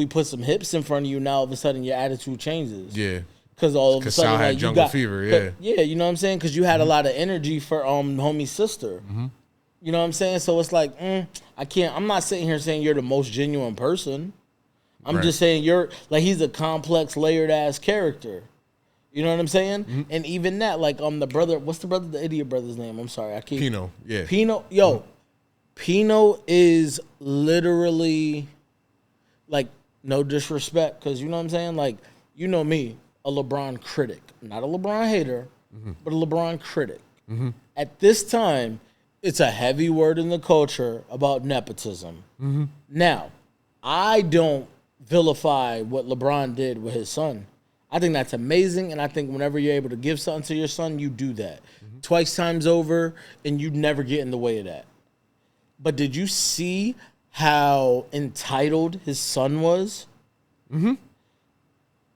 put some hips in front of you, now all of a sudden your attitude changes. Yeah. Because all of a sudden, Sal had jungle fever. Yeah. Yeah, you know what I'm saying? Because you had a lot of energy for homie's sister. You know what I'm saying? So it's like, I can't. I'm not sitting here saying you're the most genuine person. I'm just saying you're like, he's a complex, layered ass character. You know what I'm saying? And even that, like, the brother, what's the idiot brother's name? I'm sorry, I keep Pino. Yeah, Pino. Yo, Pino is literally, like, no disrespect, because you know what I'm saying. Like, you know me, a LeBron critic, not a LeBron hater, but a LeBron critic. At this time, it's a heavy word in the culture about nepotism. Now, I don't vilify what LeBron did with his son. I think that's amazing, and I think whenever you're able to give something to your son, you do that. Twice times over, and you never get in the way of that. But did you see how entitled his son was?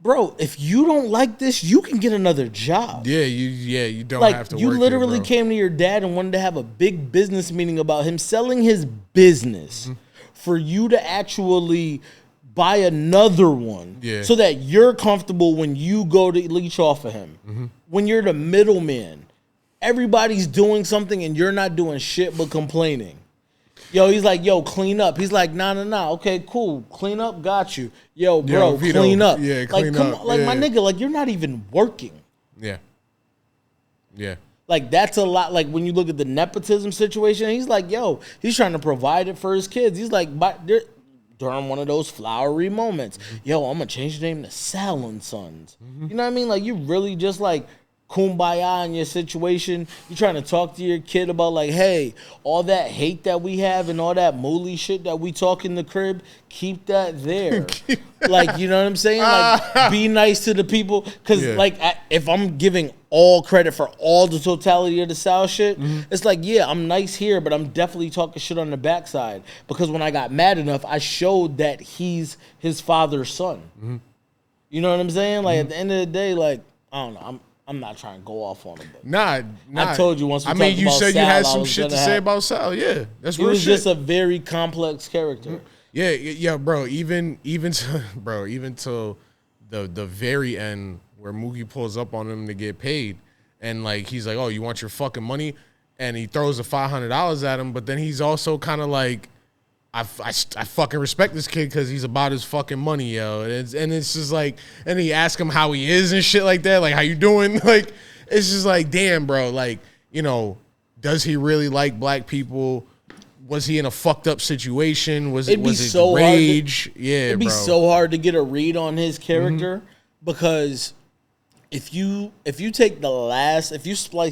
Bro, if you don't like this, you can get another job. Yeah, you don't have to work. You literally came to your dad and wanted to have a big business meeting about him selling his business for you to actually buy another one so that you're comfortable when you go to leech off of him. When you're the middleman, everybody's doing something and you're not doing shit but complaining. Yo, he's like, yo, clean up. He's like, nah. Okay, cool. Clean up, got you. Yo, bro, clean up. Yeah, like, clean come up. on, like, my nigga, like, you're not even working. Yeah. Like, that's a lot. Like, when you look at the nepotism situation, he's like, yo, he's trying to provide it for his kids. He's like, during one of those flowery moments, yo, I'm going to change the name to Sal and Sons. You know what I mean? Like, you really just, like, kumbaya in your situation. You're trying to talk to your kid about, like, hey, all that hate that we have and all that mooly shit that we talk in the crib, keep that there. Like, you know what I'm saying? Like, be nice to the people. Because, like, if I'm giving all credit for all the totality of the Sal shit, it's like, yeah, I'm nice here, but I'm definitely talking shit on the backside. Because when I got mad enough, I showed that he's his father's son. You know what I'm saying? Like, at the end of the day, like, I don't know. I'm not trying to go off on him. But nah. I told you once we I mean, talked you about said Sal, you had some shit to say about Sal. Yeah, that's real shit. He was just a very complex character. Yeah, bro. Even till the very end where Mookie pulls up on him to get paid, and like he's like, "Oh, you want your fucking money?" and he throws the $500 at him, but then he's also kind of like, I fucking respect this kid because he's about his fucking money, yo. And it's just like, and he asks him how he is and shit like that, like, how you doing? Like, it's just like, damn, bro. Like, you know, does he really like black people? Was he in a fucked up situation? Was it so rage? It'd be so hard to get a read on his character because if you splice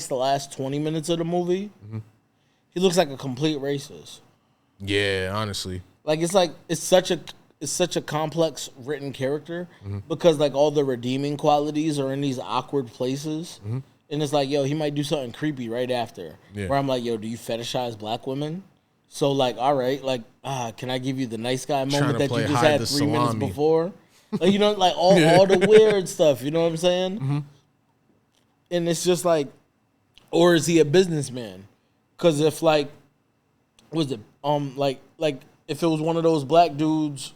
the last 20 minutes of the movie, he looks like a complete racist. Yeah, honestly. It's such a complex written character because like all the redeeming qualities are in these awkward places. And it's like, yo, he might do something creepy right after. Yeah. Where I'm like, yo, do you fetishize black women? So like, all right, like, can I give you the nice guy moment that you just had 3 minutes before? Like, you know, like all the weird stuff, you know what I'm saying? And it's just like, or is he a businessman? Because if like, was it like if it was one of those black dudes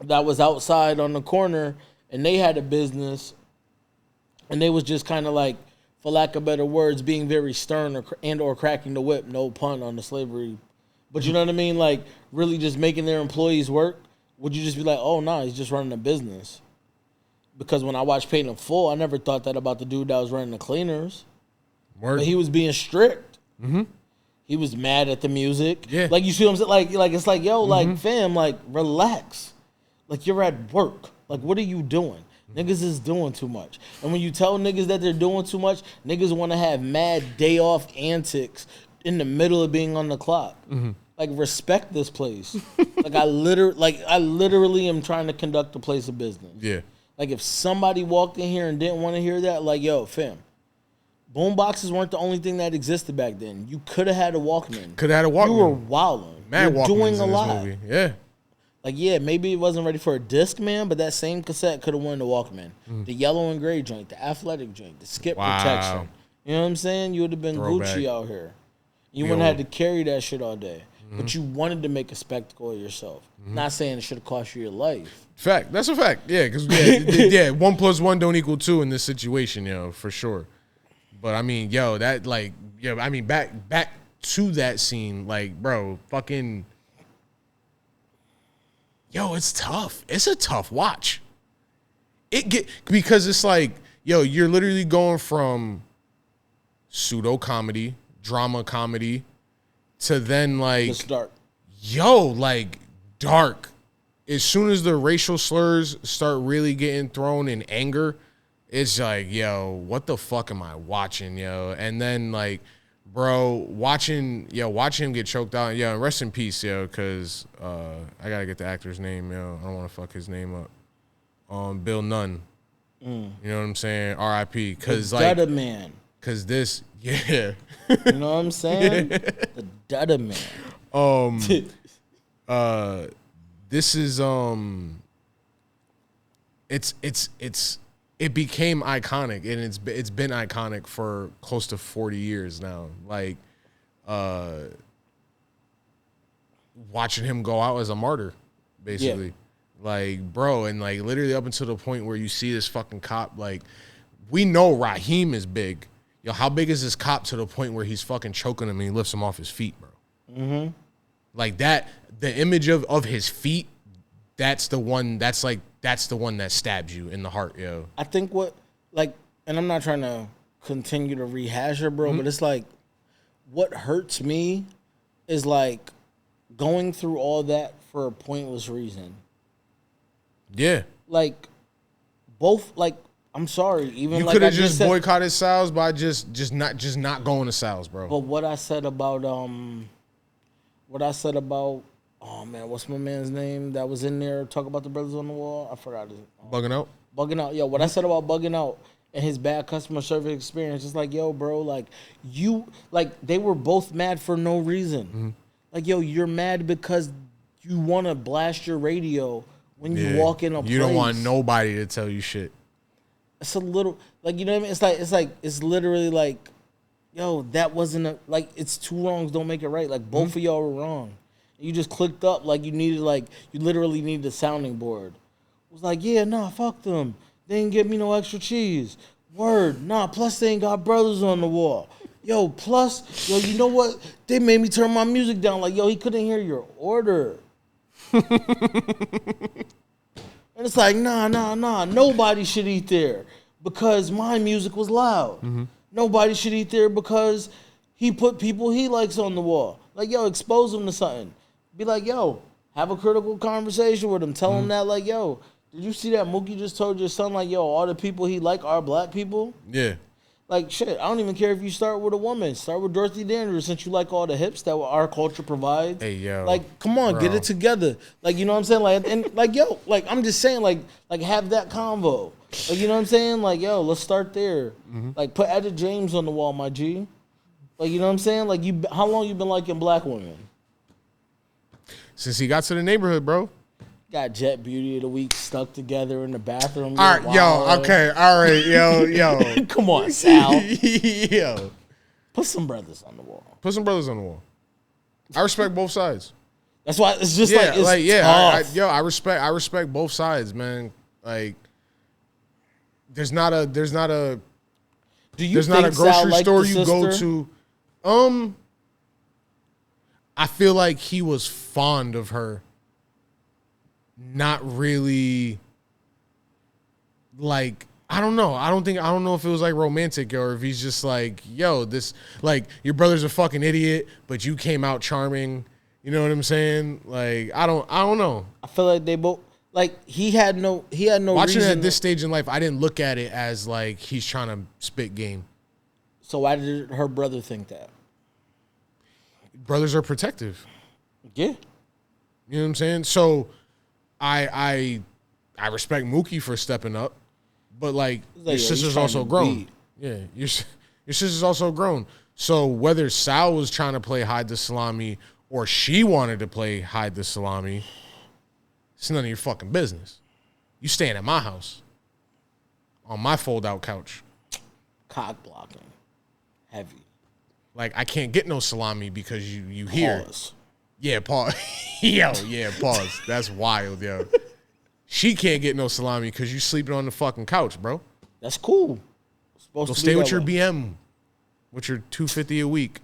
that was outside on the corner and they had a business and they was just kind of like, for lack of better words, being very stern or cracking the whip, no pun on the slavery, but you know what I mean, like really just making their employees work, would you just be like, oh no, he's just running a business? Because when I watched Paid in Full, I never thought that about the dude that was running the cleaners. But he was being strict. He was mad at the music. Yeah. Like, you see what I'm saying? Like it's like, yo, like, fam, like, relax. Like, you're at work. Like, what are you doing? Niggas is doing too much. And when you tell niggas that they're doing too much, niggas want to have mad day off antics in the middle of being on the clock. Like, respect this place. I literally am trying to conduct a place of business. Yeah. Like, if somebody walked in here and didn't want to hear that, like, yo, fam, boomboxes weren't the only thing that existed back then. You could have had a Walkman. You were wilding. You're doing a lot. Movie. Yeah. Like, yeah, maybe it wasn't ready for a Discman, but that same cassette could have won the Walkman. The yellow and gray joint, the athletic joint, the skip protection. You know what I'm saying? You would have been Gucci out here. You wouldn't have had to carry that shit all day. But you wanted to make a spectacle of yourself. Not saying it should have cost you your life. Fact. That's a fact. Yeah, because yeah, 1 + 1 don't equal 2 in this situation, yo, for sure. But I mean, yo, that like, yo, I mean, back to that scene, like, bro, fucking, yo, it's tough. It's a tough watch. Because it's like, yo, you're literally going from pseudo comedy, drama comedy, to then like, yo, like dark. As soon as the racial slurs start really getting thrown in anger, it's like, yo, what the fuck am I watching, yo? And then, like, bro, watching him get choked out. Yo, rest in peace, yo, because I got to get the actor's name, yo. I don't want to fuck his name up. Bill Nunn. You know what I'm saying? R.I.P. Because, like, Dudda Man. Because this, yeah. You know what I'm saying? Yeah. The Dudda Man. This is, it became iconic, and it's been iconic for close to 40 years now. Like, watching him go out as a martyr, basically. Yeah. Like, bro, and like literally up until the point where you see this fucking cop, like, we know Raheem is big. Yo, how big is this cop to the point where he's fucking choking him and he lifts him off his feet, bro? Like that, the image of his feet, that's the one that stabs you in the heart, yo. I think and I'm not trying to continue to rehash it, bro, but it's like, what hurts me is like going through all that for a pointless reason. Yeah. Like, both, like, I'm sorry, even you like could have just boycotted Sal's by just not going to Sal's, bro. But what I said about oh man, what's my man's name that was in there talk about the Brothers on the Wall? I forgot his Bugging Out. Bugging Out. Yo, what I said about Bugging Out and his bad customer service experience, it's like, yo, bro, like they were both mad for no reason. Like, yo, you're mad because you want to blast your radio when you walk in a place. You don't want nobody to tell you shit. It's a little, like, you know what I mean? It's literally like, yo, that wasn't it's two wrongs don't make it right. Like, both of y'all were wrong. You just clicked up like you literally needed a sounding board. It was like, yeah, nah, fuck them. They didn't give me no extra cheese. Word, nah, plus they ain't got Brothers on the Wall. Yo, plus, yo, you know what? They made me turn my music down. Like, yo, he couldn't hear your order. And it's like, nah. Nobody should eat there because my music was loud. Nobody should eat there because he put people he likes on the wall. Like, yo, expose him to something. Be like, yo, have a critical conversation with him. Tell him that, like, yo, did you see that Mookie just told your son, like, yo, all the people he like are black people? Yeah. Like, shit, I don't even care if you start with a woman. Start with Dorothy Dandridge since you like all the hips that our culture provides. Hey, yo. Like, come on, get it together. Like, you know what I'm saying? Like, and like, yo, like, I'm just saying, like have that convo. Like, you know what I'm saying? Like, yo, let's start there. Like, put Etta James on the wall, my G. Like, you know what I'm saying? Like, how long you been liking black women? Since he got to the neighborhood, bro. Got Jet Beauty of the Week stuck together in the bathroom. All right, yo, okay, all right, yo. Come on, Sal. Yo. Put some brothers on the wall. Put some brothers on the wall. I respect both sides. That's why it's just tough. I respect both sides, man. Like, there's not a Do you there's think not a grocery Sal liked store the you go sister? to. I feel like he was fond of her. Not really, like, I don't know. I don't know if it was like romantic or if he's just like, yo, this, like, your brother's a fucking idiot, but you came out charming. You know what I'm saying? Like, I don't know. I feel like they both, like, he had no Watching reason it at this stage in life, I didn't look at it as like he's trying to spit game. So why did her brother think that? Brothers are protective. Yeah. You know what I'm saying? So I respect Mookie for stepping up, but like your sister's also grown. Yeah, your sister's also grown. So whether Sal was trying to play hide the salami or she wanted to play hide the salami, it's none of your fucking business. You staying at my house on my fold-out couch. Cock blocking, heavy. Like, I can't get no salami because you here. Pause. Yeah, pause. Pause. That's wild, yo. She can't get no salami because you sleeping on the fucking couch, bro. That's cool. Go stay with your BM, with your $250 a week.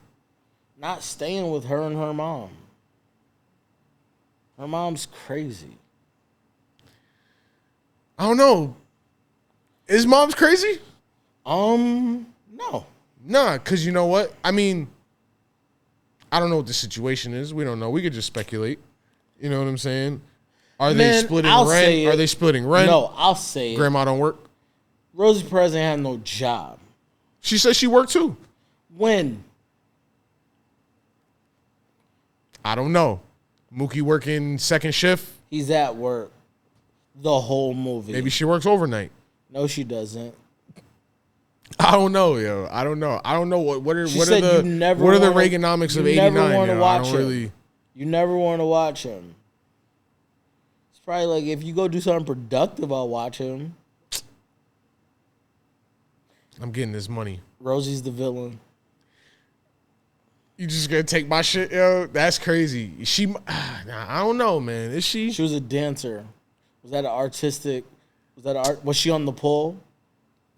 Not staying with her and her mom. Her mom's crazy. I don't know. Is mom's crazy? No. Nah, because you know what? I mean, I don't know what the situation is. We don't know. We could just speculate. You know what I'm saying? Are they splitting rent? Are they splitting rent? No, I'll say Grandma don't work? Rosie Perez ain't have no job. She said she worked too. When? I don't know. Mookie working second shift? He's at work the whole movie. Maybe she works overnight. No, she doesn't. I don't know, yo. I don't know. I don't know what are the Reaganomics of '89. You never want to watch him. Really... You never want to watch him. It's probably like if you go do something productive, I'll watch him. I'm getting this money. Rosie's the villain. You just gonna take my shit, yo? That's crazy. I don't know, man. Is she? She was a dancer. Was that an artistic? Was that art? Was she on the pole?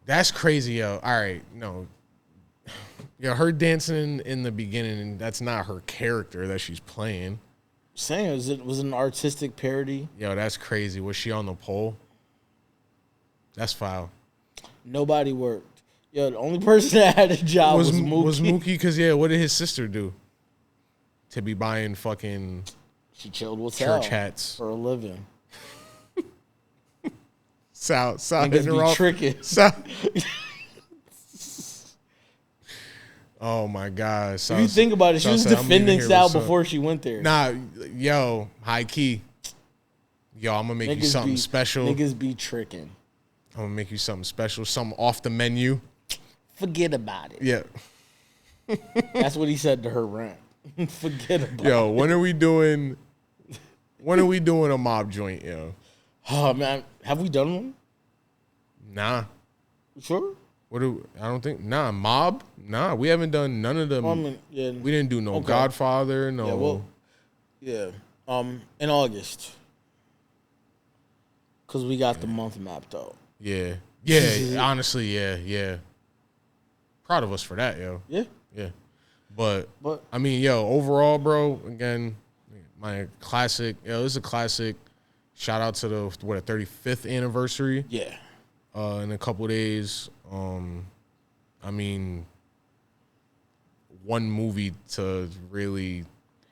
That's crazy, yo. All right, no. Yo, her dancing in the beginning, that's not her character that she's playing. Saying was it an artistic parody? Yo, that's crazy. Was she on the pole? That's foul. Nobody worked. Yo, the only person that had a job was Mookie. Was Mookie, because, yeah, what did his sister do? To be buying fucking she chilled with church hats for a living. Sal be tricking. Oh my God! If you think about it, she was defending Sal before she went there. Nah, yo, high key. Yo, I'm gonna make you something special. Niggas be tricking. I'm gonna make you something special, something off the menu. Forget about it. Yeah. That's what he said to her rant. Forget about it. Yo, when are we doing a mob joint, yo? Oh man, have we done one? Nah. Sure. I don't think. Nah, mob. Nah, we haven't done none of them. Well, I mean, yeah. We didn't do no Godfather. No. Yeah. In August, because we got the month mapped out. Yeah. Honestly, yeah. Proud of us for that, yo. Yeah. Yeah. But But I mean, yo, overall, bro, again, my classic. Yo, this is a classic. Shout out to the 35th anniversary. yeah, In a couple of days. I mean, one movie to really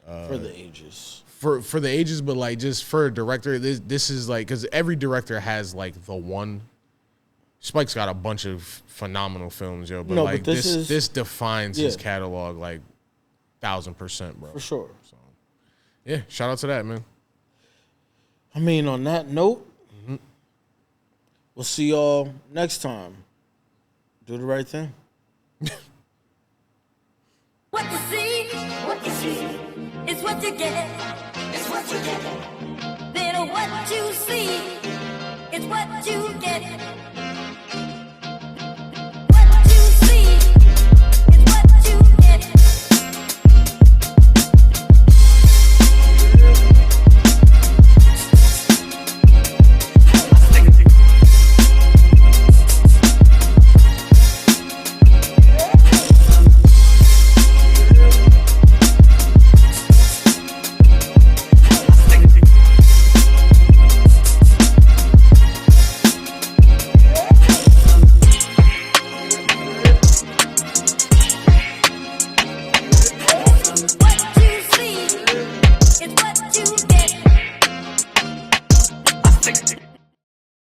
for the ages. for the ages, but like just for a director, this is like, because every director has like the one. Spike's got a bunch of phenomenal films, yo, but No, like but this defines his Yeah. catalog like 1,000%, bro. For sure. So, yeah, shout out to that, man. I mean, on that note, we'll see y'all next time. Do the right thing. What you see is what you get. It's what you get. Then what you see is what you get.